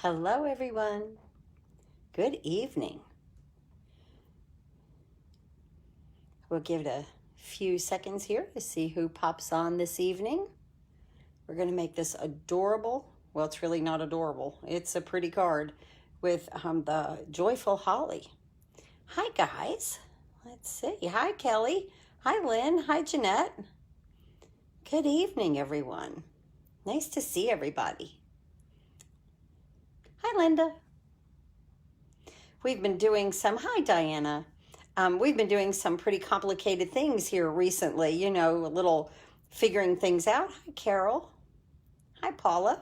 Hello, everyone. Good evening. We'll give it a few seconds here to see who pops on this evening. We're going to make this adorable. Well, it's really not adorable. It's a pretty card with the Joyful Holly. Hi, guys. Let's see. Hi, Kelly. Hi, Lynn. Hi, Jeanette. Good evening, everyone. Nice to see everybody. Hi, Linda. We've been doing some, hi, Diana. We've been doing some pretty complicated things here recently, you know, a little figuring things out. Hi, Carol. Hi, Paula.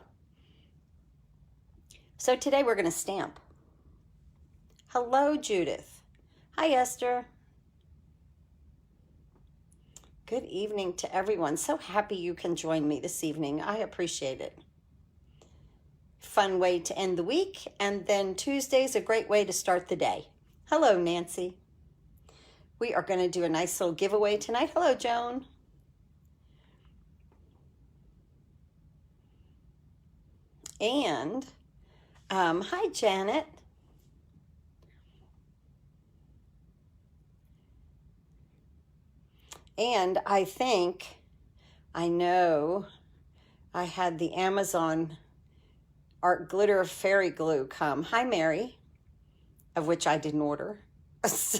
So today we're going to stamp. Hello, Judith. Hi, Esther. Good evening to everyone. So happy you can join me this evening. I appreciate it. Fun way to end the week, and then Tuesday's a great way to start the day. Hello, Nancy. We are going to do a nice little giveaway tonight. Hello, Joan. And hi, Janet. And I know I had the Amazon Art Glitter Fairy Glue come. Hi, Mary, of which I didn't order. So,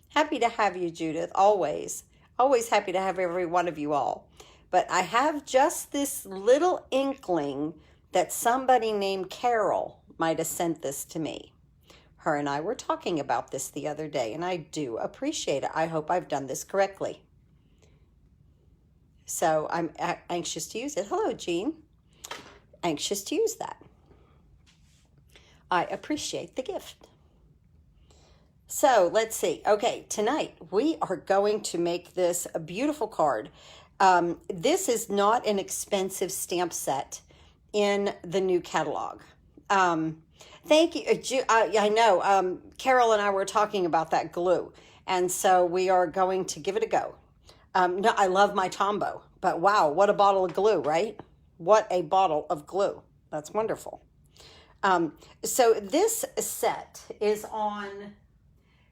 happy to have you, Judith, always. Always happy to have every one of you all. But I have just this little inkling that somebody named Carol might have sent this to me. Her and I were talking about this the other day, and I do appreciate it. I hope I've done this correctly. So I'm anxious to use it. Hello, Jean. Anxious to use that. I appreciate the gift. So let's see. Okay, tonight we are going to make this a beautiful card. This is not an expensive stamp set in the new catalog. Thank you. I know Carol and I were talking about that glue, and so we are going to give it a go. No, I love my Tombow, but wow, what a bottle of glue, right? What a bottle of glue. That's wonderful. So this set is on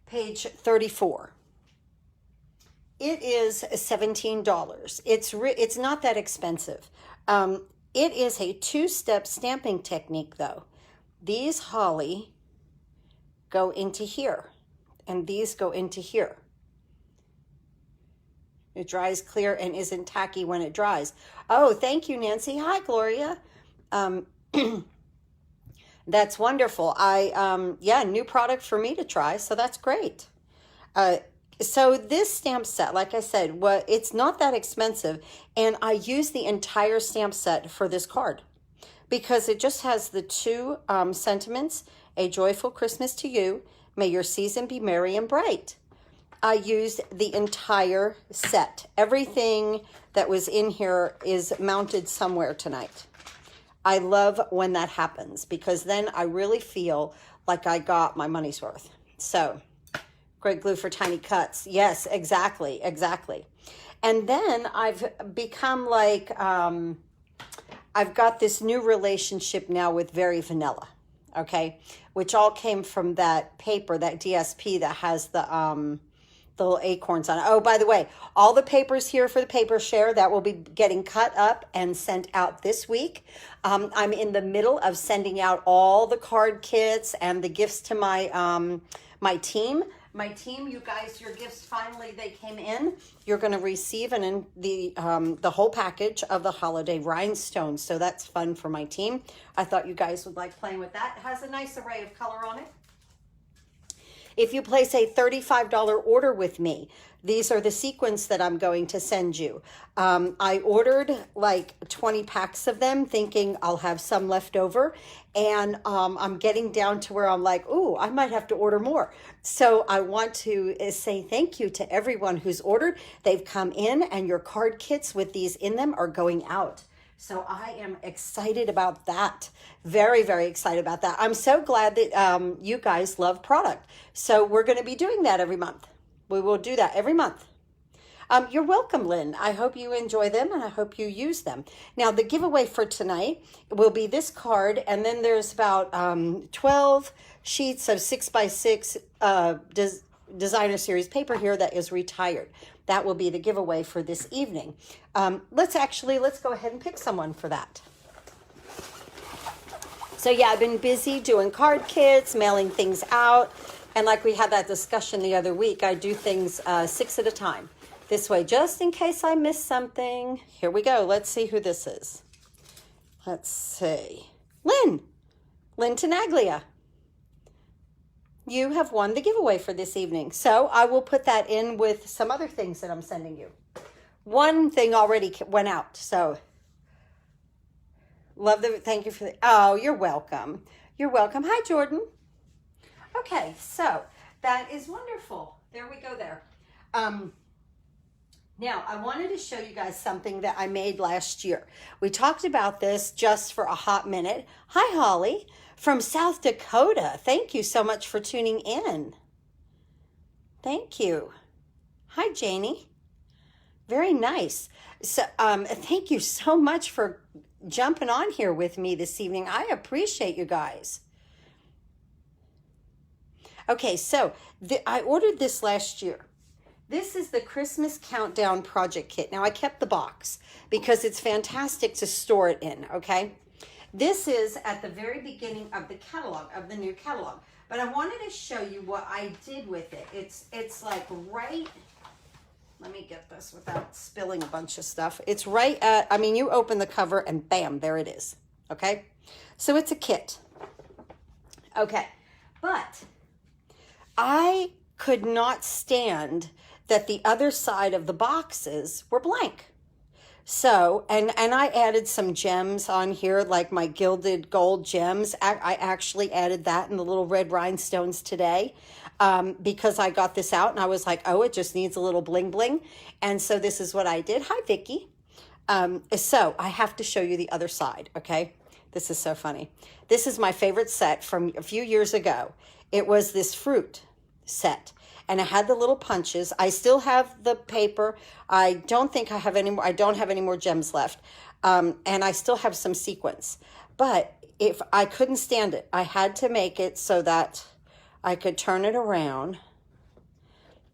page 34. It is $17. It's not that expensive. It is a two-step stamping technique, though. These holly go into here, and these go into here. It dries clear and isn't tacky when it dries. Oh, thank you, Nancy. Hi, Gloria. That's wonderful. Yeah, new product for me to try, so that's great. So this stamp set, like I said, it's not that expensive, and I use the entire stamp set for this card because it just has the two sentiments, a joyful Christmas to you, may your season be merry and bright. I used the entire set. Everything that was in here is mounted somewhere tonight. I love when that happens because then I really feel like I got my money's worth. So, great glue for tiny cuts. Yes, exactly. And then I've become like, I've got this new relationship now with Very Vanilla, okay? Which all came from that paper, that DSP that has the little acorns on it. Oh, by the way, all the papers here for the paper share that will be getting cut up and sent out this week. I'm in the middle of sending out all the card kits and the gifts to my my team. My team, you guys, your gifts finally they came in. You're going to receive the whole package of the holiday rhinestones. So that's fun for my team. I thought you guys would like playing with that. It has a nice array of color on it. If you place a $35 order with me, these are the sequins that I'm going to send you. I ordered like 20 packs of them thinking I'll have some left over. And I'm getting down to where I'm like, ooh, I might have to order more. So I want to say thank you to everyone who's ordered. They've come in and your card kits with these in them are going out. So I am excited about that. Very, very excited about that. I'm so glad that you guys love product. So we're going to be doing that every month. We will do that every month. You're welcome, Lynn. I hope you enjoy them and I hope you use them. Now, the giveaway for tonight will be this card, and then there's about 12 sheets of 6x6 designer series paper here that is retired. That will be the giveaway for this evening. Let's go ahead and pick someone for that. So yeah, I've been busy doing card kits, mailing things out. And like we had that discussion the other week, I do things 6 at a time. This way, just in case I miss something. Here we go. Let's see who this is. Let's see. Lynn Tenaglia. You have won the giveaway for this evening. So I will put that in with some other things that I'm sending you. One thing already went out, so thank you for the, oh, you're welcome. You're welcome. Hi, Jordan. Okay, so that is wonderful. There we go there. Now, I wanted to show you guys something that I made last year. We talked about this just for a hot minute. Hi, Holly from South Dakota. Thank you so much for tuning in. Thank you. Hi, Janie. Very nice. So, thank you so much for jumping on here with me this evening. I appreciate you guys. Okay, so I ordered this last year. This is the Christmas Countdown Project Kit. Now, I kept the box because it's fantastic to store it in, okay? This is at the very beginning of the catalog, of the new catalog. But I wanted to show you what I did with it. It's like right, let me get this without spilling a bunch of stuff. It's right at, I mean, you open the cover and bam, there it is, okay? So it's a kit. Okay, but I could not stand that the other side of the boxes were blank. So, and I added some gems on here, like my gilded gold gems. I actually added that in the little red rhinestones today because I got this out and I was like, oh, it just needs a little bling bling. And so this is what I did. Hi, Vicky. So I have to show you the other side, okay? This is so funny. This is my favorite set from a few years ago. It was this fruit set. And I had the little punches. I still have the paper. I don't think I have any more. I don't have any more gems left. And I still have some sequins. But if I couldn't stand it, I had to make it so that I could turn it around.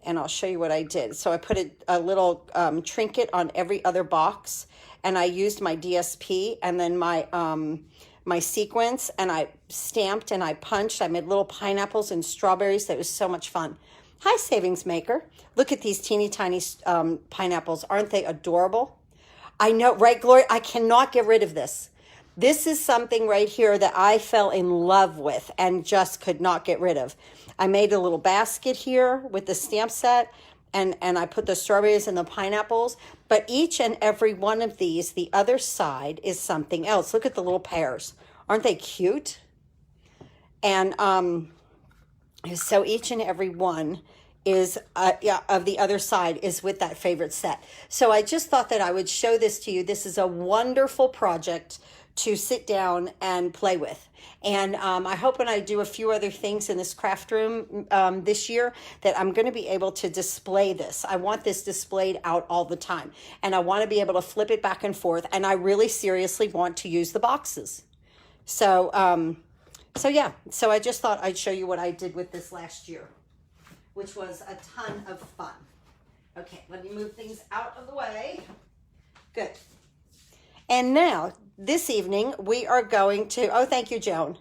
And I'll show you what I did. So I put a little trinket on every other box. And I used my DSP and then my sequins. And I stamped and I punched. I made little pineapples and strawberries. That was so much fun. Hi, Savings Maker. Look at these teeny tiny pineapples. Aren't they adorable? I know, right, Gloria? I cannot get rid of this. This is something right here that I fell in love with and just could not get rid of. I made a little basket here with the stamp set, and I put the strawberries and the pineapples. But each and every one of these, the other side is something else. Look at the little pears. Aren't they cute? And so each and every one is, of the other side is with that favorite set. So I just thought that I would show this to you. This is a wonderful project to sit down and play with. And I hope when I do a few other things in this craft room this year that I'm going to be able to display this. I want this displayed out all the time. And I want to be able to flip it back and forth. And I really seriously want to use the boxes. So, yeah, so I just thought I'd show you what I did with this last year, which was a ton of fun. Okay, let me move things out of the way. Good. And now, this evening, we are going to, oh, thank you, Joan.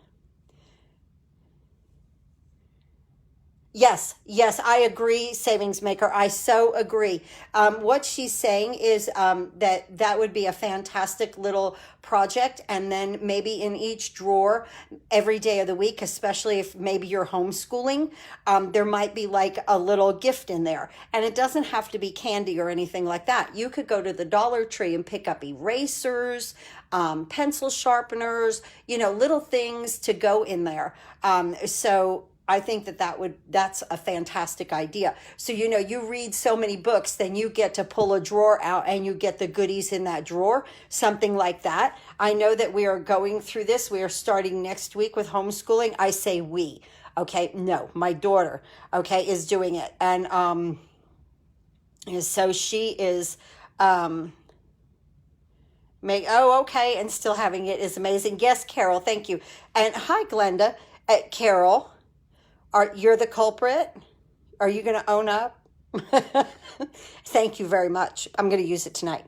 Yes, I agree, Savings Maker. I so agree. What she's saying is that would be a fantastic little project, and then maybe in each drawer every day of the week, especially if maybe you're homeschooling, there might be like a little gift in there. And it doesn't have to be candy or anything like that. You could go to the Dollar Tree and pick up erasers, pencil sharpeners, little things to go in there. So I think that's a fantastic idea. So, you read so many books, then you get to pull a drawer out and you get the goodies in that drawer, something like that. I know that we are going through this. We are starting next week with homeschooling. I say we, okay? No, my daughter, okay, is doing it. And So she is, oh, okay, and still having it is amazing. Yes, Carol, thank you. And hi, Glenda. Carol, you're the culprit? Are you going to own up? Thank you very much. I'm going to use it tonight.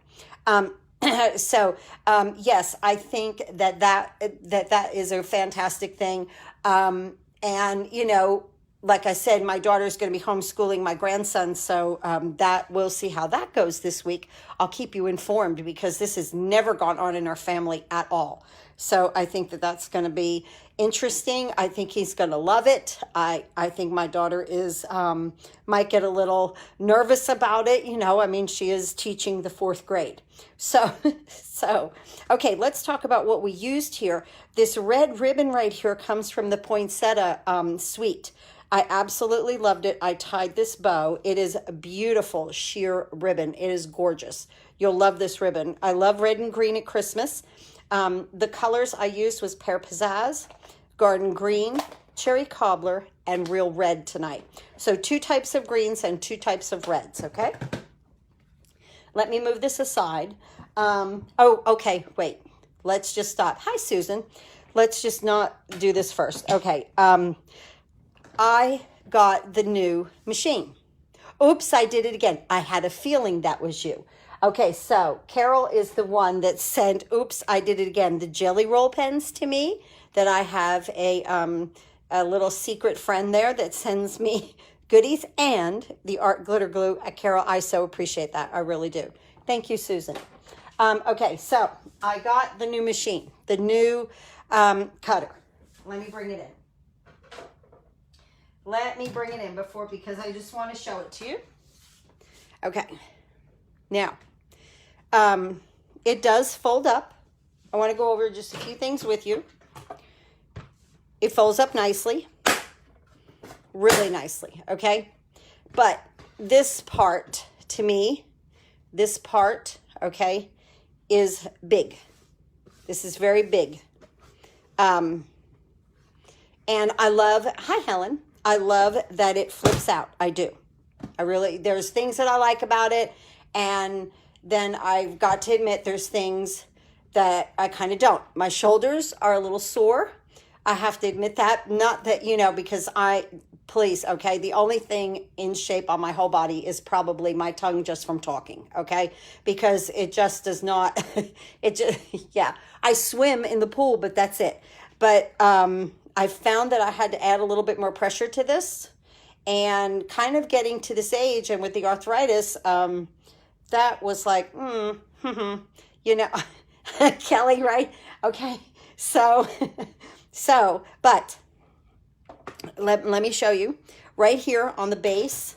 Yes, I think that is a fantastic thing. And like I said, my daughter's going to be homeschooling my grandson, so that we'll see how that goes this week. I'll keep you informed because this has never gone on in our family at all. So I think that's going to be interesting. I think he's going to love it. I think my daughter might get a little nervous about it. I mean, she is teaching the 4th grade. So, okay, let's talk about what we used here. This red ribbon right here comes from the Poinsettia suite. I absolutely loved it. I tied this bow. It is a beautiful sheer ribbon. It is gorgeous. You'll love this ribbon. I love red and green at Christmas. The colors I used was Pear Pizzazz, Garden Green, Cherry Cobbler, and Real Red tonight. So 2 types of greens and 2 types of reds, okay? Let me move this aside. Okay, wait. Let's just stop. Hi, Susan. Let's just not do this first. Okay, I got the new machine. Oops, I did it again. I had a feeling that was you. Okay, so Carol is the one that sent, oops, I did it again, the jelly roll pens to me, that I have a little secret friend there that sends me goodies, and the art glitter glue. Carol, I so appreciate that. I really do. Thank you, Susan. Okay, so I got the new machine, the new cutter. Let me bring it in. Because I just want to show it to you. Okay. Now, it does fold up. I want to go over just a few things with you. It folds up nicely, really nicely, okay? But this part, to me, okay, is big. This is very big. And I love, hi, Helen. I love that it flips out. I do. There's things that I like about it. And then I've got to admit there's things that I kind of don't. My shoulders are a little sore. I have to admit that. Not that, because please, okay, the only thing in shape on my whole body is probably my tongue just from talking, okay? Because it just does not, yeah. I swim in the pool, but that's it. But I found that I had to add a little bit more pressure to this. And kind of getting to this age and with the arthritis, that was like, Kelly, right? Okay. But let me show you. Right here on the base,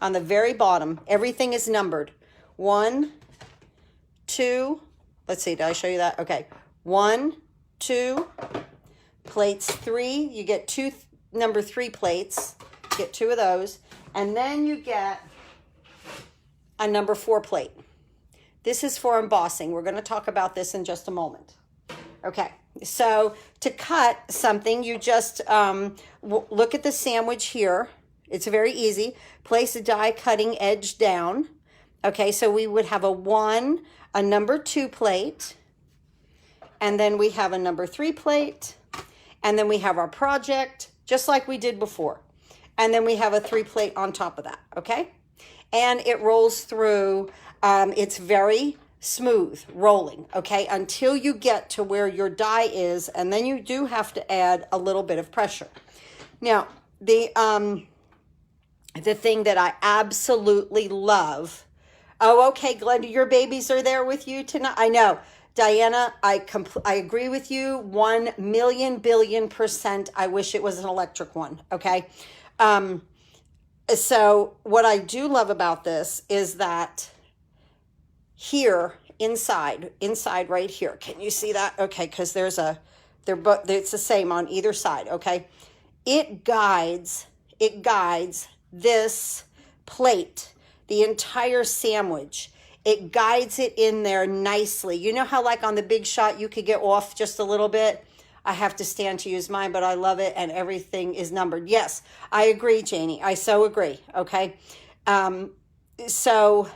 on the very bottom, everything is numbered. 1, 2, let's see, did I show you that? Okay. 1, 2, plates 3. You get 2 number 3 plates. Get 2 of those. And then you get a number 4 plate. This is for embossing. We're going to talk about this in just a moment. Okay, so to cut something, you just look at the sandwich here. It's very easy. Place a die cutting edge down. Okay, so we would have a number 2 plate, and then we have a number 3 plate, and then we have our project, just like we did before. And then we have a 3 plate on top of that, okay? And it rolls through, it's very smooth rolling, okay, until you get to where your die is, and then you do have to add a little bit of pressure. Now, the thing that I absolutely love, oh, okay, Glenda, your babies are there with you tonight? I know. Diana, I agree with you 1,000,000,000,000,000%. I wish it was an electric one, okay? So what I do love about this is that here inside right here, can you see that? Okay, because it's the same on either side, okay? It guides this plate, the entire sandwich. It guides it in there nicely. You know how like on the Big Shot you could get off just a little bit? I have to stand to use mine, but I love it, and everything is numbered. Yes, I agree, Janie. I so agree, okay? so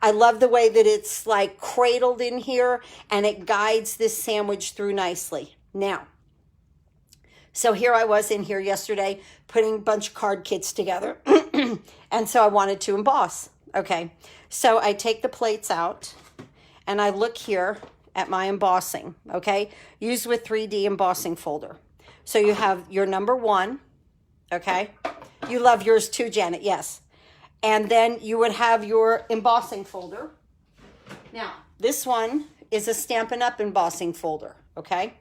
I love the way that it's like cradled in here and it guides this sandwich through nicely. Now, so here I was in here yesterday putting a bunch of card kits together. And so I wanted to emboss. Okay, so I take the plates out and I look here at my embossing. Okay, used with 3D embossing folder. So you have your number 1. Okay, you love yours too, Janet. Yes. And then you would have your embossing folder. Now, this one is a Stampin' Up! Embossing folder, okay?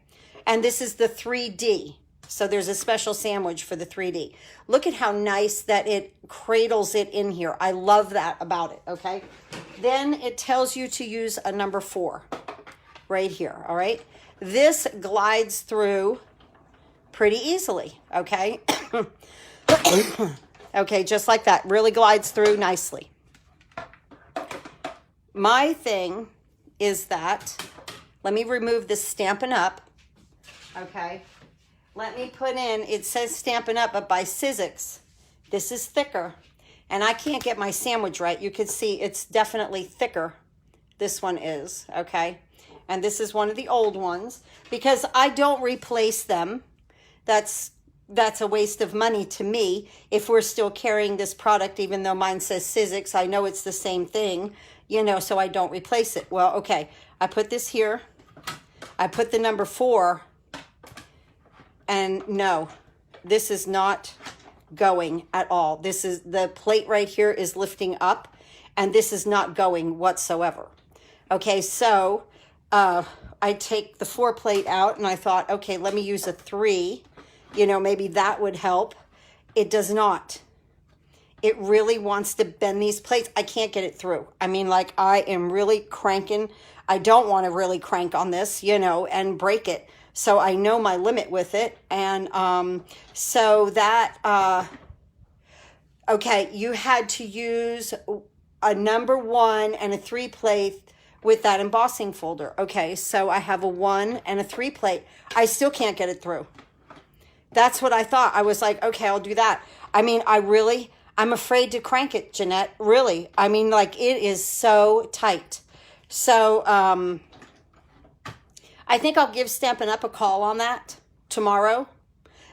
And this is the 3D. So there's a special sandwich for the 3D. Look at how nice that it cradles it in here. I love that about it, okay? Then it tells you to use a number 4 right here, all right? This glides through pretty easily, okay? Okay, just like that. Really glides through nicely. My thing is that, let me remove this Stampin' Up. Okay. Let me put in, it says Stampin' Up, but by Sizzix. This is thicker. And I can't get my sandwich right. You can see it's definitely thicker. This one is, okay? And this is one of the old ones. Because I don't replace them. That's a waste of money to me if we're still carrying this product, even though mine says Sizzix. I know it's the same thing, you know, so I don't replace it. Well, okay, I put this here. I put the number 4, and no, this is not going at all. This is, the plate right here is lifting up, and this is not going whatsoever. Okay, so I take the 4 plate out, and I thought, okay, let me use a 3. You know, maybe that would help. It does not. It really wants to bend these plates. I can't get it through. I mean, like, I am really cranking. I don't want to really crank on this, you know, and break it. So I know my limit with it. And so that, okay, you had to use a number 1 and a 3 plate with that embossing folder. Okay, so I have a 1 and a 3 plate. I still can't get it through. That's what I thought. I was like, okay, I'll do that. I mean, I'm afraid to crank it, Jeanette. Really. I mean, like, it is so tight. So, I think I'll give Stampin' Up! A call on that tomorrow.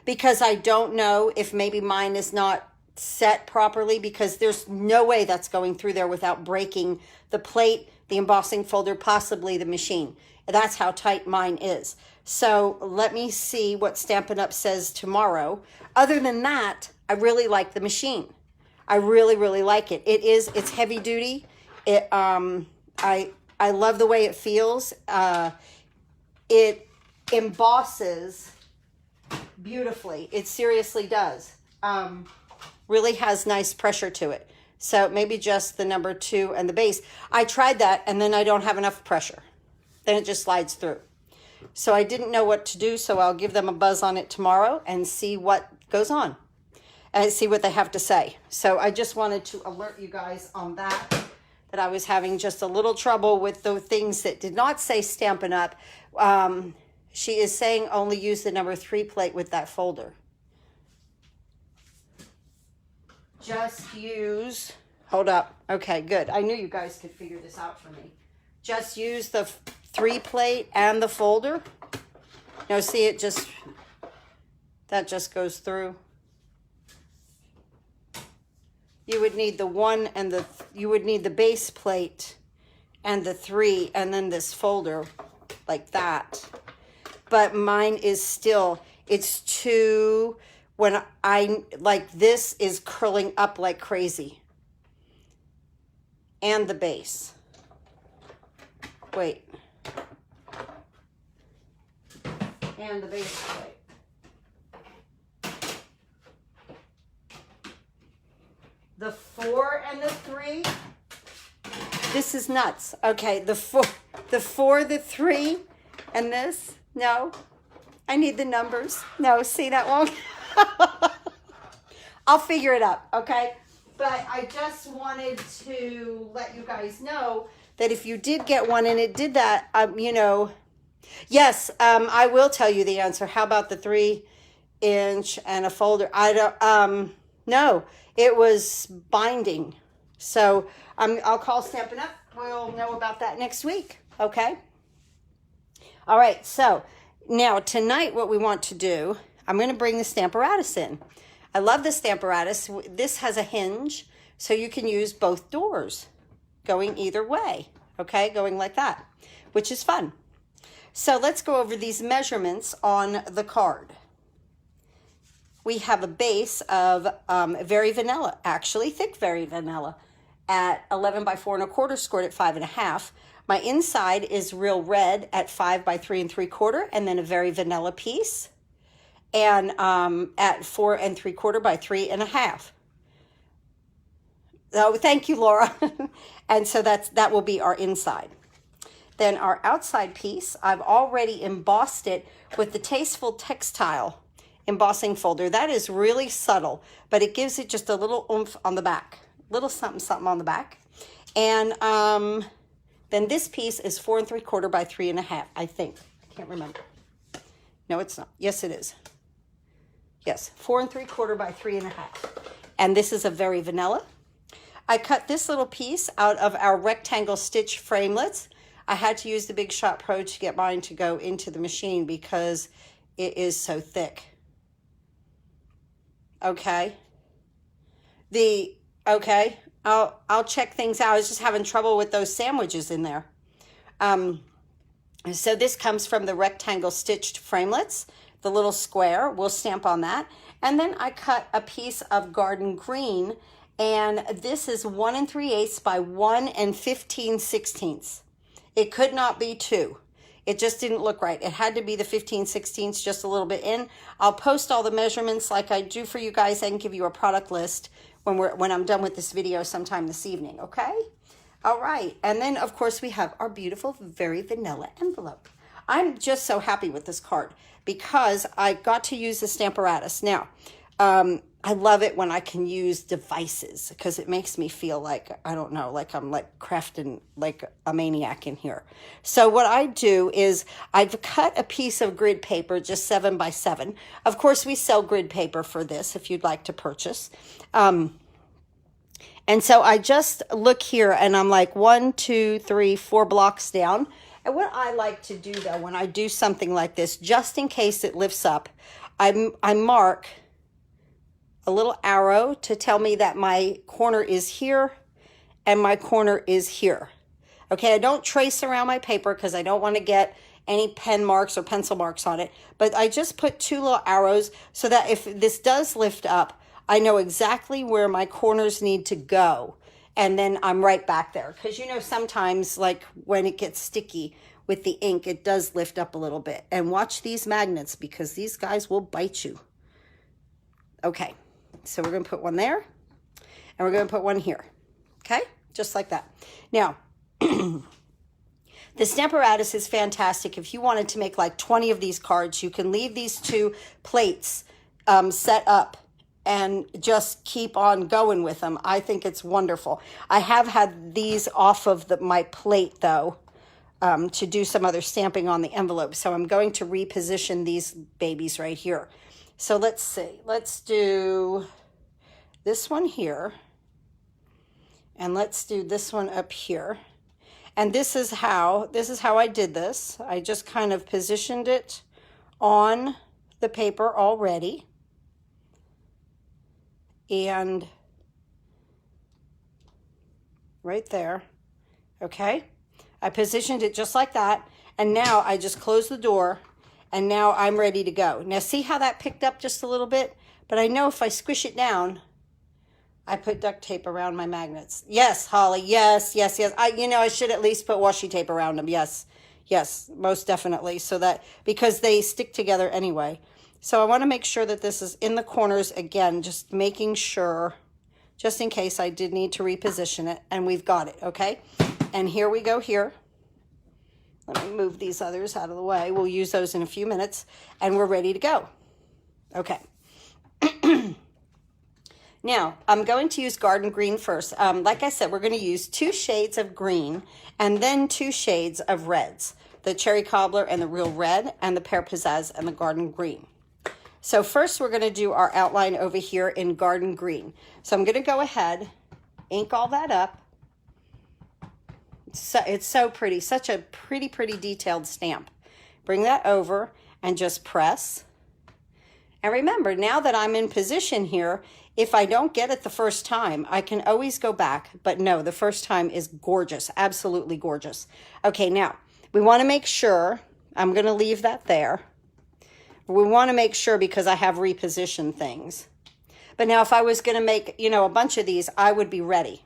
Because I don't know if maybe mine is not set properly. Because there's no way that's going through there without breaking the plate, the embossing folder, possibly the machine. That's how tight mine is. So let me see what Stampin' Up! Says tomorrow. Other than that, I really like the machine. I really, really like it. It's heavy duty. I love the way it feels. It embosses beautifully. It seriously does. Really has nice pressure to it. So maybe just the number 2 and the base. I tried that and then I don't have enough pressure. Then it just slides through. So I didn't know what to do, so I'll give them a buzz on it tomorrow and see what goes on and see what they have to say. So I just wanted to alert you guys on that I was having just a little trouble with the things that did not say Stampin' Up. She is saying only use the number 3 plate with that folder. Just use, hold up. Okay, good. I knew you guys could figure this out for me. Just use the 3 plate and the folder. Now see, that just goes through. You would need the 1 and you would need the base plate and the 3 and then this folder like that. But mine is still, it's too, when like this is curling up like crazy. And the base. Wait. And the base plate. The 4 and the 3. This is nuts. Okay, the 4, the 3, and this. No, I need the numbers. No, see, that won't. I'll figure it out, okay? But I just wanted to let you guys know that if you did get one and it did that, you know, yes, I will tell you the answer. How about the 3-inch and a folder? I don't, no, it was binding. So I'll call Stampin' Up. We'll know about that next week. Okay. All right. So now tonight, what we want to do, I'm going to bring the Stamparatus in. I love the Stamparatus. This has a hinge, so you can use both doors going either way. Okay, going like that, which is fun. So let's go over these measurements on the card. We have a base of Very Vanilla, actually thick Very Vanilla, at 11 by 4 1/4, scored at 5 1/2. My inside is Real Red at 5 by 3 3/4, and then a Very Vanilla piece, and at 4 3/4 by 3 1/2. Oh, thank you, Laura. And so that will be our inside. Then our outside piece, I've already embossed it with the Tasteful Textile embossing folder. That is really subtle, but it gives it just a little oomph on the back, little something something on the back. And then this piece is 4 3/4 by 3 1/2, I think. I can't remember. No, it's not. Yes, it is. Yes, 4 3/4 by 3 1/2. And this is a Very Vanilla. I cut this little piece out of our rectangle stitch framelets. I had to use the Big Shot Pro to get mine to go into the machine because it is so thick. Okay. Okay. I'll check things out. I was just having trouble with those sandwiches in there. So this comes from the rectangle stitched framelets, the little square. We'll stamp on that. And then I cut a piece of Garden Green, and this is 1 3/8 by 1 15/16. It could not be 2. It just didn't look right. It had to be the 15/16, just a little bit in. I'll post all the measurements like I do for you guys. I can give you a product list when I'm done with this video sometime this evening, okay? All right. And then, of course, we have our beautiful Very Vanilla envelope. I'm just so happy with this card because I got to use the Stamparatus. Now, I love it when I can use devices because it makes me feel like, I don't know, like I'm like crafting like a maniac in here. So what I do is I've cut a piece of grid paper, just 7 by 7. Of course, we sell grid paper for this if you'd like to purchase. And so I just look here and I'm like 1, 2, 3, 4 blocks down. And what I like to do though, when I do something like this, just in case it lifts up, I mark a little arrow to tell me that my corner is here and my corner is here. Okay, I don't trace around my paper because I don't want to get any pen marks or pencil marks on it, but I just put 2 little arrows so that if this does lift up, I know exactly where my corners need to go. And then I'm right back there. Because you know, sometimes like when it gets sticky with the ink, it does lift up a little bit. And watch these magnets because these guys will bite you. Okay. So we're going to put one there, and we're going to put one here, okay? Just like that. Now, the Stamparatus is fantastic. If you wanted to make like 20 of these cards, you can leave these 2 plates set up and just keep on going with them. I think it's wonderful. I have had these off of my plate, though, to do some other stamping on the envelope. So I'm going to reposition these babies right here. So let's see. Let's do this one here. And let's do this one up here. And this is how I did this. I just kind of positioned it on the paper already. And right there. Okay? I positioned it just like that. And now I just close the door. And now I'm ready to go. Now see how that picked up just a little bit? But I know if I squish it down, I put duct tape around my magnets. Yes, Holly. Yes, yes, yes. I should at least put washi tape around them. Yes, yes, most definitely. So that, because they stick together anyway. So I want to make sure that this is in the corners again, just making sure, just in case I did need to reposition it. And we've got it, okay? And here we go here. Let me move these others out of the way. We'll use those in a few minutes, and we're ready to go. Okay. Now, I'm going to use Garden Green first. Like I said, we're going to use 2 shades of green and then 2 shades of reds. The Cherry Cobbler and the Real Red, and the Pear Pizzazz and the Garden Green. So first we're going to do our outline over here in Garden Green. So I'm going to go ahead ink all that up. So it's so pretty, such a pretty detailed stamp. Bring that over and just press. And remember, now that I'm in position here, if I don't get it the first time, I can always go back. But no, the first time is gorgeous, absolutely gorgeous. Okay, now we want to make sure, I'm going to leave that there. We want to make sure because I have repositioned things. But now if I was going to make, you know, a bunch of these, I would be ready.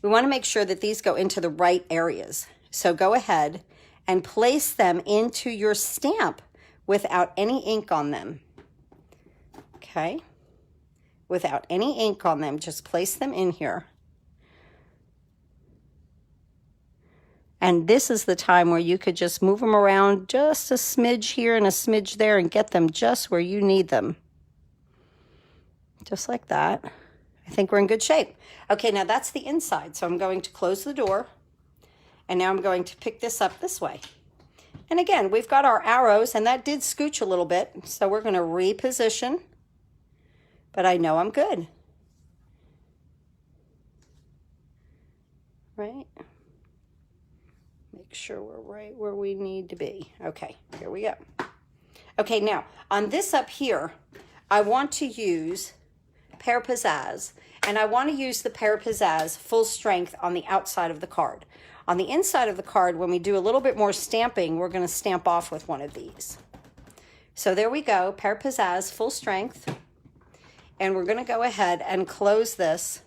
We want to make sure that these go into the right areas. So go ahead and place them into your stamp without any ink on them. Okay? Without any ink on them, just place them in here. And this is the time where you could just move them around just a smidge here and a smidge there and get them just where you need them. Just like that. I think we're in good shape. Okay, now that's the inside. So I'm going to close the door. And now I'm going to pick this up this way. And again, we've got our arrows, and that did scooch a little bit. So we're going to reposition. But I know I'm good. Right? Make sure we're right where we need to be. Okay, here we go. Okay, now on this up here, I want to use Pear Pizzazz, and I want to use the Pear Pizzazz full strength on the outside of the card. On the inside of the card, when we do a little bit more stamping, we're going to stamp off with one of these. So there we go, Pear Pizzazz full strength. And we're going to go ahead and close this,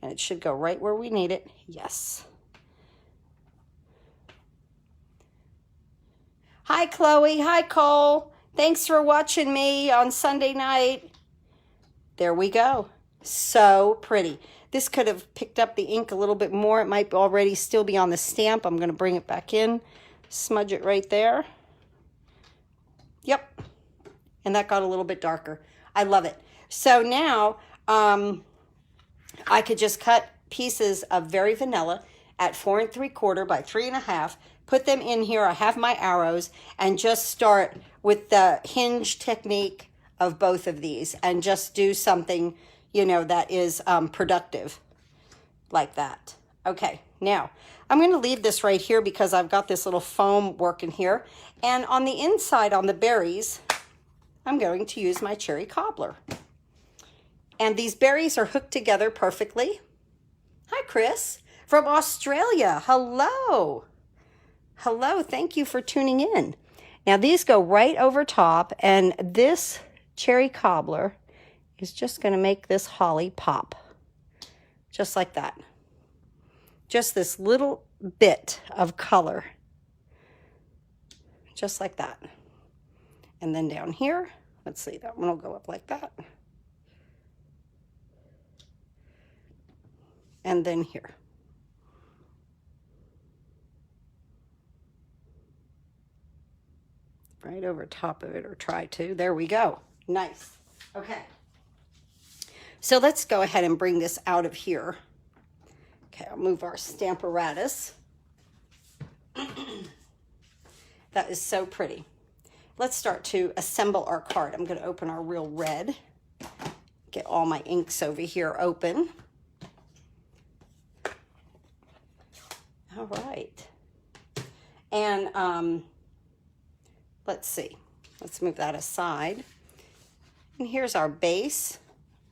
and it should go right where we need it. Yes. Hi, Chloe. Hi, Cole. Thanks for watching me on Sunday night. There we go. So pretty. This could have picked up the ink a little bit more. It might already still be on the stamp. I'm going to bring it back in, smudge it right there. Yep. And that got a little bit darker. I love it. So now I could just cut pieces of Very Vanilla at 4 3/4 by 3 1/2. Put them in here. I have my arrows, and just start with the hinge technique of both of these and just do something, you know, that is productive like that. Okay, now I'm going to leave this right here because I've got this little foam working here. And on the inside, on the berries, I'm going to use my cherry cobbler. And these berries are hooked together perfectly. Hi, Chris from Australia. Hello. Hello, thank you for tuning in. Now these go right over top, and this cherry cobbler is just going to make this holly pop. Just like that. Just this little bit of color. Just like that. And then down here, let's see, that one will go up like that. And then here. Right over top of it, or try to. There we go. Nice. Okay. So let's go ahead and bring this out of here. Okay, I'll move our Stamparatus. That is so pretty. Let's start to assemble our card. I'm going to open our real red. Get all my inks over here open. All right. And let's see. Let's move that aside. And here's our base.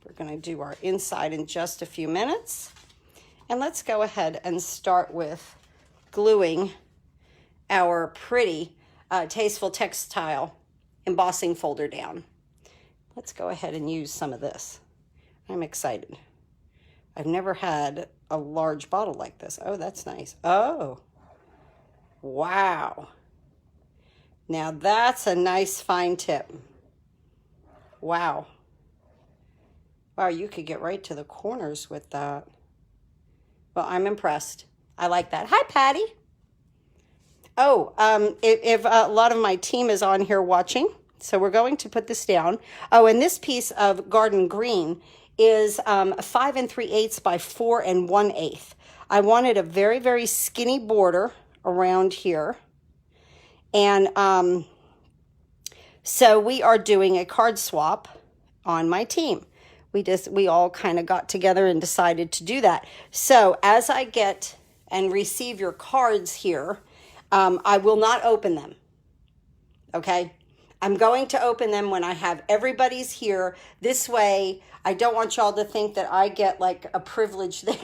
We're going to do our inside in just a few minutes. And let's go ahead and start with gluing our pretty Tasteful Textile embossing folder down. Let's go ahead and use some of this. I'm excited. I've never had a large bottle like this. Oh, that's nice. Oh, wow. Now that's a nice fine tip. Wow. Wow, you could get right to the corners with that. Well, I'm impressed. I like that. Hi, Patty. Oh, if a lot of my team is on here watching, so we're going to put this down. Oh, and this piece of garden green is 5 3/8 by 4 1/8. I wanted a very, very skinny border around here. And so we are doing a card swap on my team. We all kind of got together and decided to do that. So as I get and receive your cards here, I will not open them. Okay? I'm going to open them when I have everybody's here. This way, I don't want y'all to think that I get like a privilege there.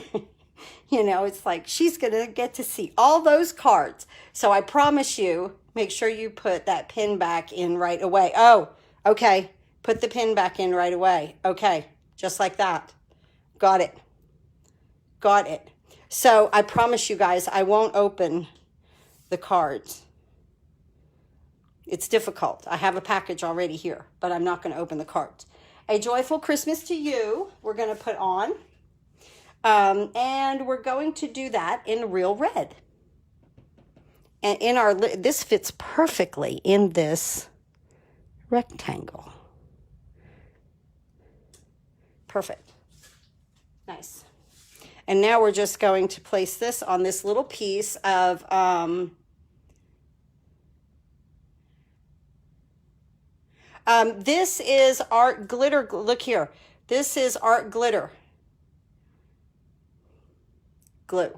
You know, it's like she's going to get to see all those cards. So I promise you, make sure you put that pin back in right away. Oh, okay. Put the pin back in right away. Okay. Just like that. Got it. Got it. So I promise you guys, I won't open the cards. It's difficult. I have a package already here, but I'm not going to open the cards. A Joyful Christmas to You, we're going to put on. And we're going to do that in Real Red. And in our, this fits perfectly in this rectangle. Perfect. Nice. And now we're just going to place this on this little piece of, this is art glitter. Look here. This is art glitter glue.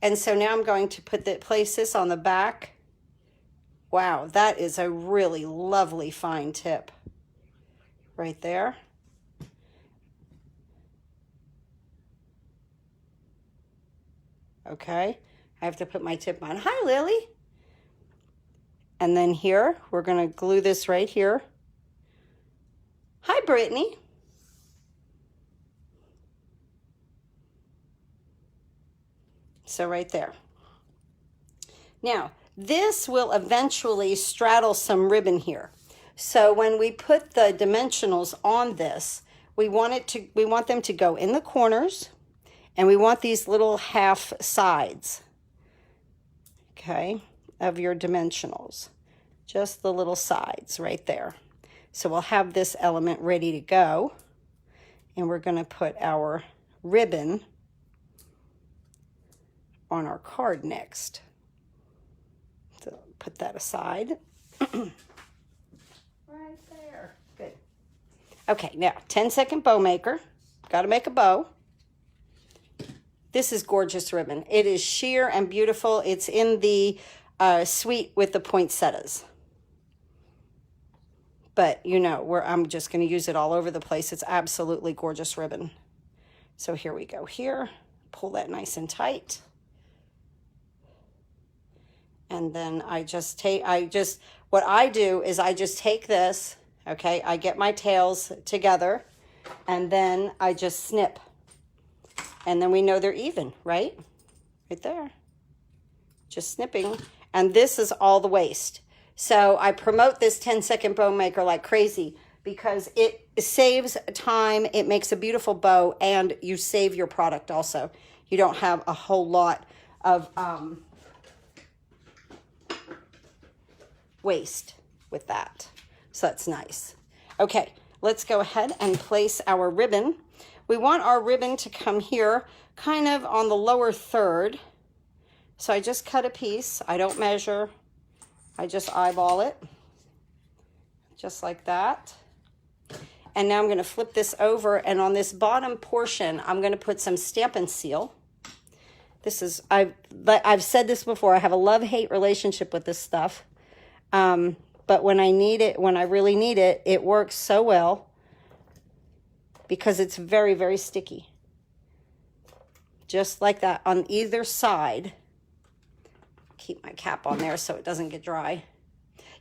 And so now I'm going to place this on the back. Wow, that is a really lovely fine tip right there. Okay, I have to put my tip on. Hi, Lily. And then here, we're going to glue this right here. Hi, Brittany. So right there. Now, this will eventually straddle some ribbon here. So when we put the dimensionals on this, we want them to go in the corners, and we want these little half sides, okay, of your dimensionals. Just the little sides right there. So we'll have this element ready to go, and we're going to put our ribbon on our card next. So put that aside. Right there. Good. Okay, now 10-second bow maker. Got to make a bow. This is gorgeous ribbon. It is sheer and beautiful. It's in the suite with the poinsettias. But you know, I'm just going to use it all over the place. It's absolutely gorgeous ribbon. So here we go here. Pull that nice and tight. And then what I do is I just take this, okay, I get my tails together, and then I just snip. And then we know they're even, right? Right there. Just snipping. And this is all the waste. So I promote this 10-second bow maker like crazy because it saves time, it makes a beautiful bow, and you save your product also. You don't have a whole lot of waste with that. So that's nice. Okay, let's go ahead and place our ribbon. We want our ribbon to come here kind of on the lower third. So I just cut a piece. I don't measure. I just eyeball it. Just like that. And now I'm going to flip this over, and on this bottom portion, I'm going to put some Stampin' Seal. This is, I've said this before, I have a love-hate relationship with this stuff. But when I need it, when I really need it, it works so well because it's very, very sticky. Just like that on either side. Keep my cap on there so it doesn't get dry.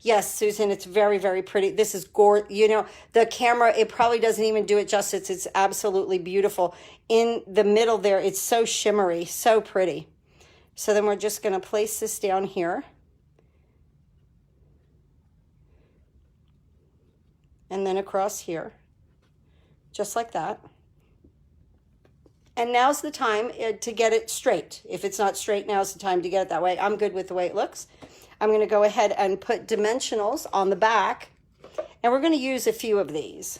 Yes, Susan, it's very, very pretty. This is gorgeous. You know, the camera, it probably doesn't even do it justice. It's absolutely beautiful. In the middle there, it's so shimmery, so pretty. So then we're just going to place this down here. And then across here, just like that. And now's the time to get it straight. If it's not straight, now's the time to get it that way. I'm good with the way it looks. I'm going to go ahead and put dimensionals on the back, and we're going to use a few of these.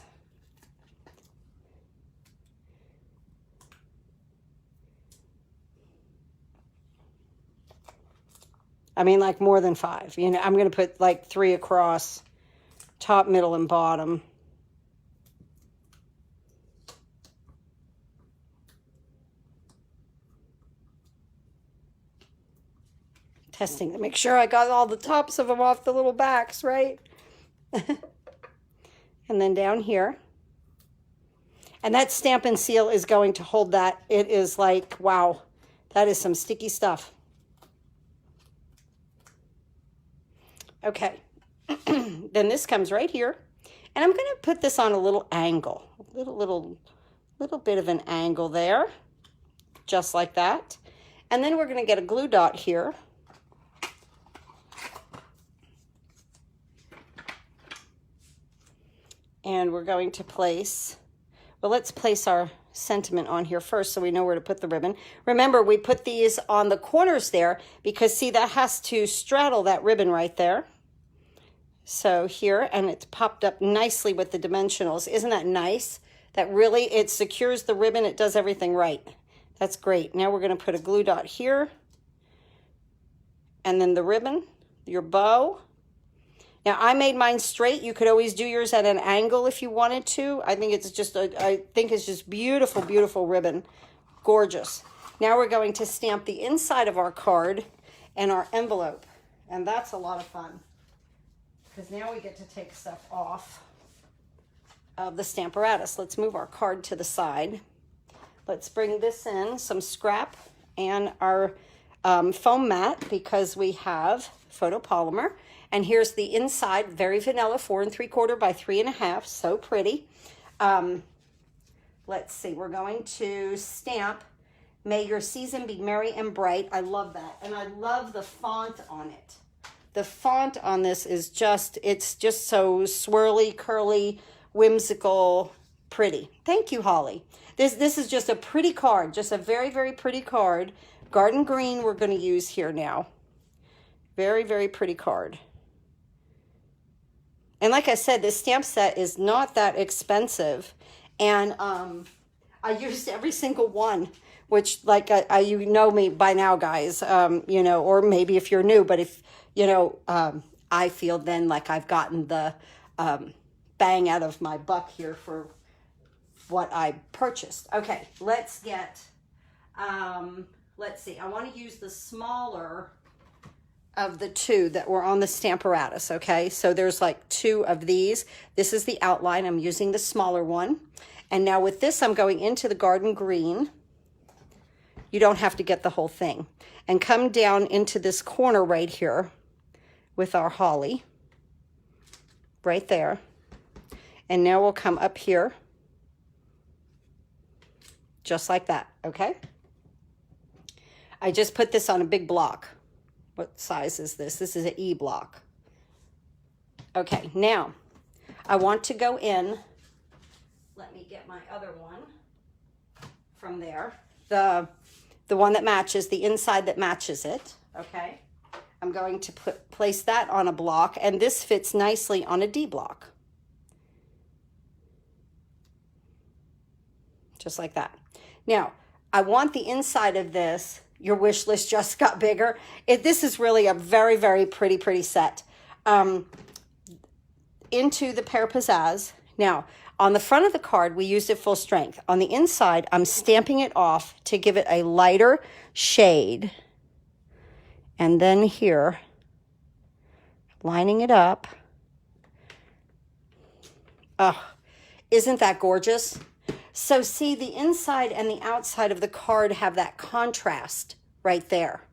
I mean, like more than 5. You know, I'm going to put like 3 across, top, middle, and bottom. Testing to make sure I got all the tops of them off the little backs, right? And then down here. And that Stampin' Seal is going to hold that. It is like, wow, that is some sticky stuff. Okay, then this comes right here. And I'm going to put this on a little angle, a little bit of an angle there, just like that. And then we're going to get a glue dot here. And we're going to place, well, let's place our sentiment on here first so we know where to put the ribbon. Remember, we put these on the corners there because, see, that has to straddle that ribbon right there. So here, and it's popped up nicely with the dimensionals. Isn't that nice? That really, it secures the ribbon. It does everything right. That's great. Now we're going to put a glue dot here. And then the ribbon, your bow. Now, I made mine straight. You could always do yours at an angle if you wanted to. I think it's just beautiful, beautiful ribbon. Gorgeous. Now we're going to stamp the inside of our card and our envelope. And that's a lot of fun, because now we get to take stuff off of the Stamparatus. Let's move our card to the side. Let's bring this in, some scrap and our foam mat, because we have photopolymer. And here's the inside, very vanilla, 4 3/4 by 3.5, so pretty. Let's see, we're going to stamp, "May your season be merry and bright." I love that, and I love the font on it. The font on this is just, it's just so swirly, curly, whimsical, pretty. Thank you, Holly. This is just a pretty card, just a very, very pretty card. Garden green we're going to use here now. Very, very pretty card. And like I said, this stamp set is not that expensive. And I used every single one, which, like, you know me by now, guys, you know, or maybe if you're new, but if, you know, I feel then like I've gotten the bang out of my buck here for what I purchased. Okay, let's get, let's see, I want to use the smaller of the two that were on the Stamparatus, okay? So there's like 2 of these. This is the outline. I'm using the smaller one. And now with this, I'm going into the garden green. You don't have to get the whole thing. And come down into this corner right here with our holly. Right there. And now we'll come up here. Just like that, okay? I just put this on a big block. What size is this? This is an E block. Okay, now I want to go in. Let me get my other one from there. The one that matches, the inside that matches it, okay? I'm going to place that on a block, and this fits nicely on a D block. Just like that. Now, I want the inside of this. Your wish list just got bigger. This is really a very, very pretty set. Into the Pear Pizzazz. Now, on the front of the card, we used it full strength. On the inside, I'm stamping it off to give it a lighter shade. And then here, lining it up. Oh, isn't that gorgeous? So see, the inside and the outside of the card have that contrast right there.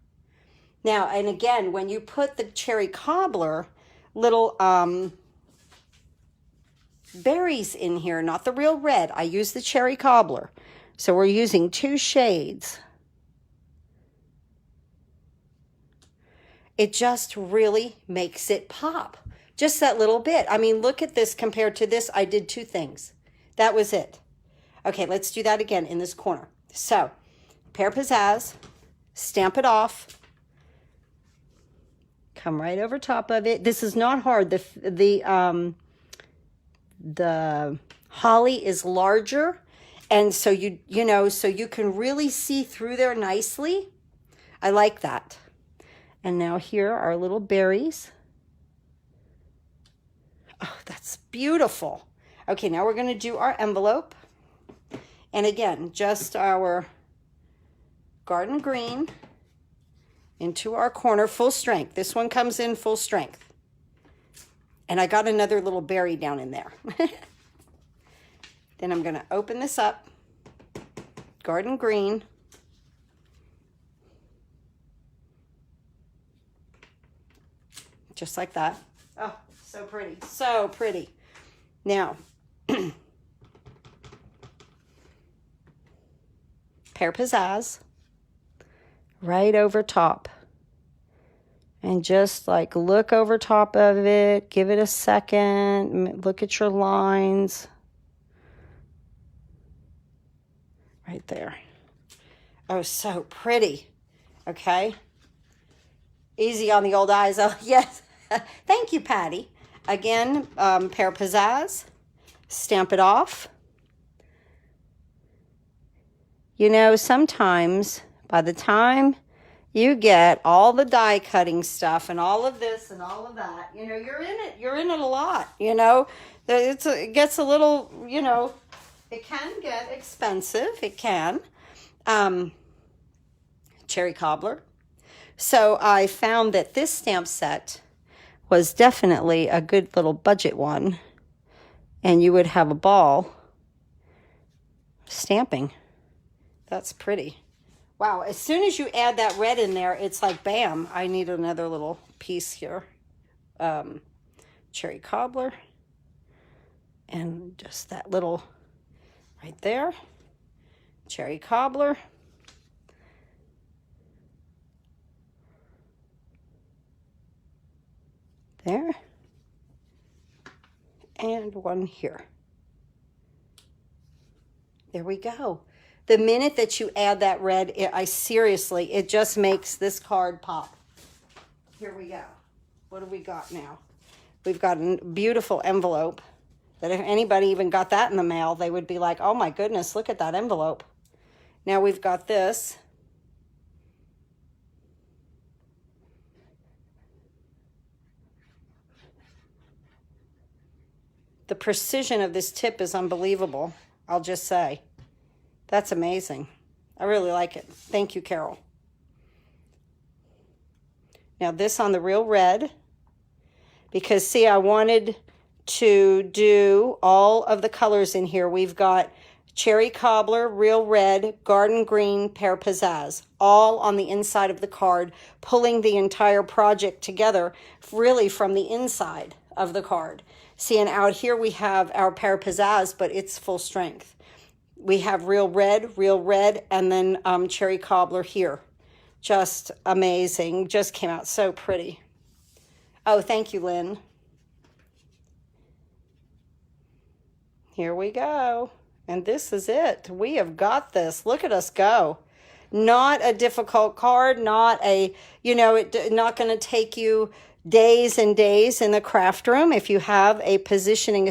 Now, and again, when you put the cherry cobbler, little berries in here, not the real red. I use the cherry cobbler. So we're using 2 shades. It just really makes it pop. Just that little bit. I mean, look at this compared to this. I did 2 things. That was it. Okay, let's do that again in this corner. So, Pear Pizzazz, stamp it off, come right over top of it. This is not hard. The holly is larger, and so you know, so you can really see through there nicely. I like that. And now here are our little berries. Oh, that's beautiful. Okay, now we're going to do our envelope. And again, just our garden green into our corner, full strength. This one comes in full strength. And I got another little berry down in there. Then I'm going to open this up. Garden green. Just like that. Oh, so pretty. So pretty. Now, Pear Pizzazz right over top. And just like look over top of it. Give it a second. Look at your lines. Right there. Oh, so pretty. Okay. Easy on the old eyes. Oh, yes. Thank you, Patty. Again, Pear Pizzazz. Stamp it off. You know, sometimes by the time you get all the die cutting stuff and all of this and all of that, you know, you're in it a lot, you know. It gets a little, you know, it can get expensive. It can. Cherry cobbler. So I found that this stamp set was definitely a good little budget one. And you would have a ball stamping. That's pretty. Wow, as soon as you add that red in there, it's like, bam, I need another little piece here. Cherry cobbler. And just that little right there. Cherry cobbler. There. And one here. There we go. The minute that you add that red, it just makes this card pop. Here we go. What do we got now? We've got a beautiful envelope that if anybody even got that in the mail, they would be like, oh my goodness, look at that envelope. Now we've got this. The precision of this tip is unbelievable, I'll just say. That's amazing. I really like it. Thank you, Carol. Now this on the real red, because see, I wanted to do all of the colors in here. We've got cherry cobbler, real red, garden green, Pear Pizzazz, all on the inside of the card, pulling the entire project together really from the inside of the card. See, and out here we have our Pear Pizzazz, but it's full strength. We have real red, and then cherry cobbler here. Just amazing. Just came out so pretty. Oh, thank you, Lynn. Here we go. And this is it. We have got this. Look at us go. Not a difficult card, not a, you know, not going to take you days and days in the craft room. If you have a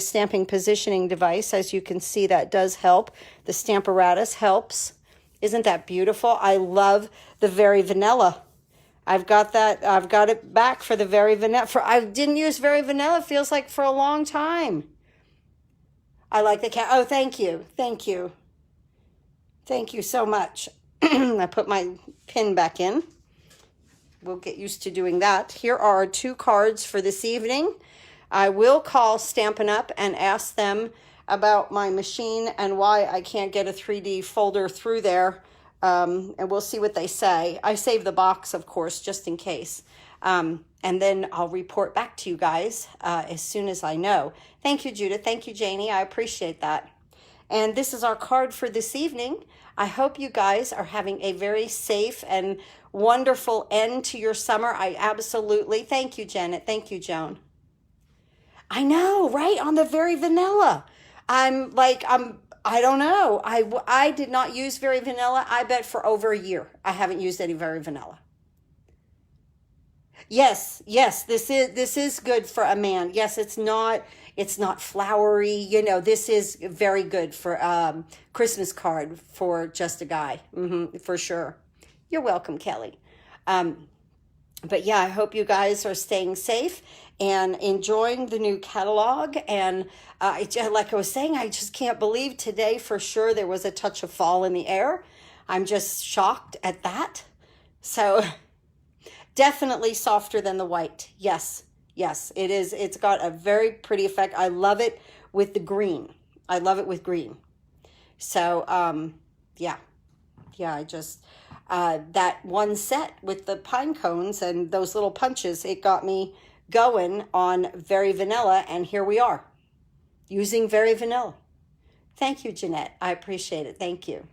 stamping positioning device, as you can see, that does help. The Stamparatus helps. Isn't that beautiful? I love the Very Vanilla. I've got it back for the Very Vanilla. I didn't use Very Vanilla, feels like, for a long time. I like the cat. Oh, thank you. Thank you. Thank you so much. I put my pin back in. We'll get used to doing that. Here are 2 cards for this evening. I will call Stampin' Up! And ask them about my machine and why I can't get a 3D folder through there. And we'll see what they say. I save the box, of course, just in case. And then I'll report back to you guys as soon as I know. Thank you, Judith. Thank you, Janie. I appreciate that. And this is our card for this evening. I hope you guys are having a very safe and wonderful end to your summer. I absolutely. Thank you, Janet. Thank you, Joan. I know, right? On the Very Vanilla. I don't know. I did not use Very Vanilla, I bet, for over a year. I haven't used any Very Vanilla. Yes, this is good for a man. Yes, it's not flowery. You know, this is very good for Christmas card for just a guy. For sure. You're welcome, Kelly. But yeah, I hope you guys are staying safe and enjoying the new catalog. And like I was saying, I just can't believe today for sure there was a touch of fall in the air. I'm just shocked at that. So Definitely softer than the white. Yes, yes, it is. It's got a very pretty effect. I love it with the green. I love it with green. So, yeah, I just, that one set with the pine cones and those little punches, it got me going on Very Vanilla, and here we are, using Very Vanilla. Thank you, Jeanette. I appreciate it. Thank you.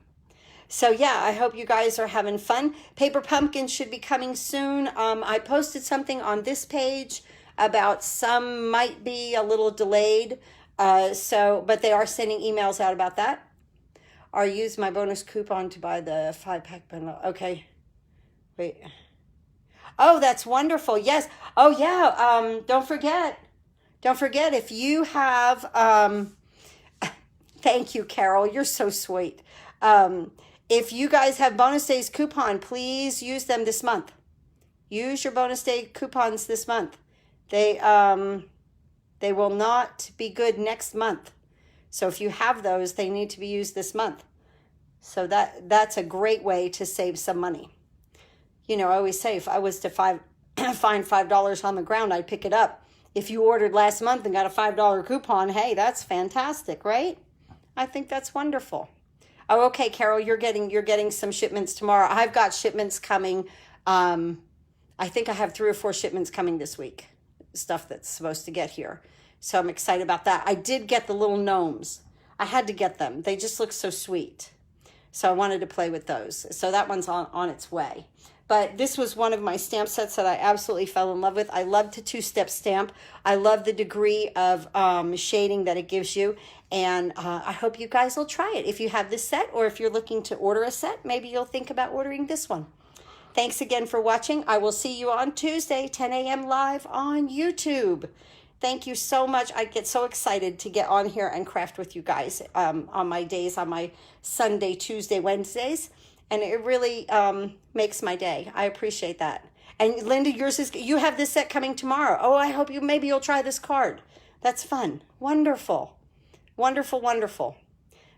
So yeah, I hope you guys are having fun. Paper Pumpkins should be coming soon. I posted something on this page about some might be a little delayed. But they are sending emails out about that. Or use my bonus coupon to buy the 5-pack bundle. Okay. Wait. Oh, that's wonderful. Yes. Oh yeah. Don't forget if you have, thank you, Carol. You're so sweet. If you guys have bonus days coupon, please use them this month. Use your bonus day coupons this month. They will not be good next month. So if you have those, they need to be used this month. So that's a great way to save some money. You know, I always say if I was to find $5 on the ground, I'd pick it up. If you ordered last month and got a $5 coupon, hey, that's fantastic, right? I think that's wonderful. Oh, okay, Carol, you're getting some shipments tomorrow. I've got shipments coming. I think I have 3 or 4 shipments coming this week. Stuff that's supposed to get here. So I'm excited about that. I did get the little gnomes. I had to get them. They just look so sweet. So I wanted to play with those. So that one's on its way. But this was one of my stamp sets that I absolutely fell in love with. I love the 2-step stamp. I love the degree of shading that it gives you. And I hope you guys will try it. If you have this set, or if you're looking to order a set, maybe you'll think about ordering this one. Thanks again for watching. I will see you on Tuesday, 10 a.m. live on YouTube. Thank you so much. I get so excited to get on here and craft with you guys on my days, on my Sunday, Tuesday, Wednesdays. And it really makes my day. I appreciate that. And Linda, you have this set coming tomorrow. Oh, I hope maybe you'll try this card. That's fun. Wonderful. Wonderful, wonderful.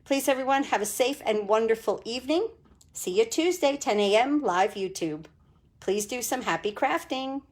Please, everyone, have a safe and wonderful evening. See you Tuesday, 10 a.m. live YouTube. Please do some happy crafting.